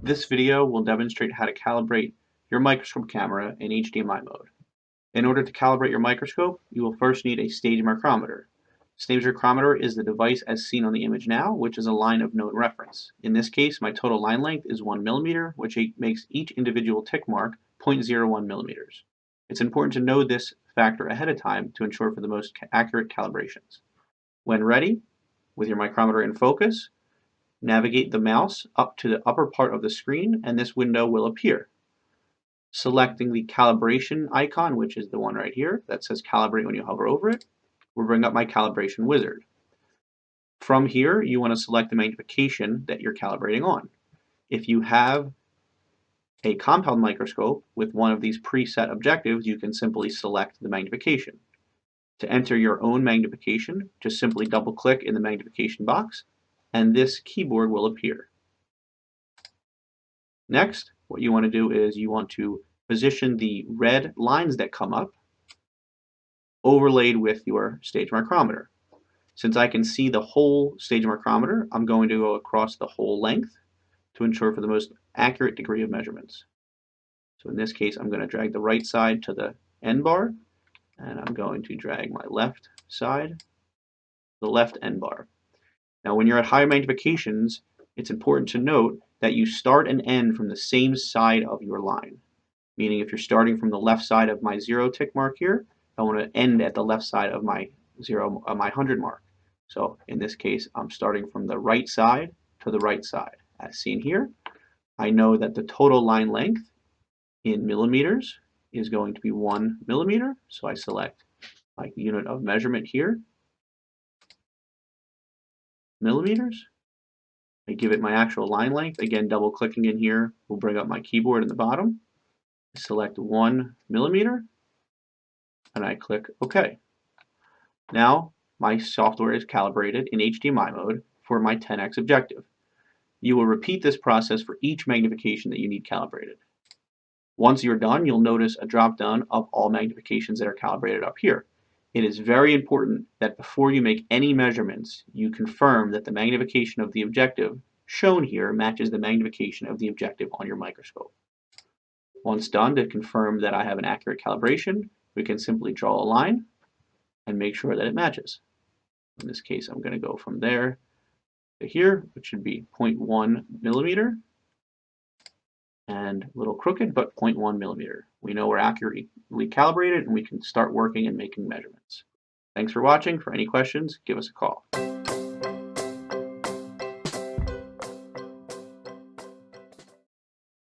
This video will demonstrate how to calibrate your microscope camera in HDMI mode. In order to calibrate your microscope, you will first need a stage micrometer. Stage micrometer is the device as seen on the image now, which is a line of known reference. In this case, my total line length is 1 millimeter, which makes each individual tick mark 0.01 millimeters. It's important to know this factor ahead of time to ensure for the most accurate calibrations. When ready, with your micrometer in focus, navigate the mouse up to the upper part of the screen and this window will appear. Selecting the calibration icon, which is the one right here that says calibrate when you hover over it, will bring up my calibration wizard. From here, you want to select the magnification that you're calibrating on. If you have a compound microscope with one of these preset objectives, you can simply select the magnification. To enter your own magnification, just simply double click in the magnification box and this keyboard will appear. Next, what you want to do is you want to position the red lines that come up overlaid with your stage micrometer. Since I can see the whole stage micrometer, I'm going to go across the whole length to ensure for the most accurate degree of measurements. So in this case, I'm going to drag the right side to the end bar, and I'm going to drag my left side to the left end bar. Now when you're at higher magnifications, it's important to note that you start and end from the same side of your line. Meaning if you're starting from the left side of my 0 tick mark here, I want to end at the left side of my 100 mark. So in this case, I'm starting from the right side to the right side. As seen here, I know that the total line length in millimeters is going to be 1 millimeter. So I select my unit of measurement here, millimeters. I give it my actual line length. Again, double clicking in here will bring up my keyboard in the bottom. I select 1 millimeter and I click OK. Now my software is calibrated in HDMI mode for my 10x objective. You will repeat this process for each magnification that you need calibrated. Once you're done, you'll notice a drop down of all magnifications that are calibrated up here. It is very important that before you make any measurements, you confirm that the magnification of the objective shown here matches the magnification of the objective on your microscope. Once done, to confirm that I have an accurate calibration, we can simply draw a line and make sure that it matches. In this case, I'm going to go from there to here, which should be 0.1 millimeter, and a little crooked, but 0.1 millimeter. We know we're accurately calibrated and we can start working and making measurements. Thanks for watching. For any questions, give us a call.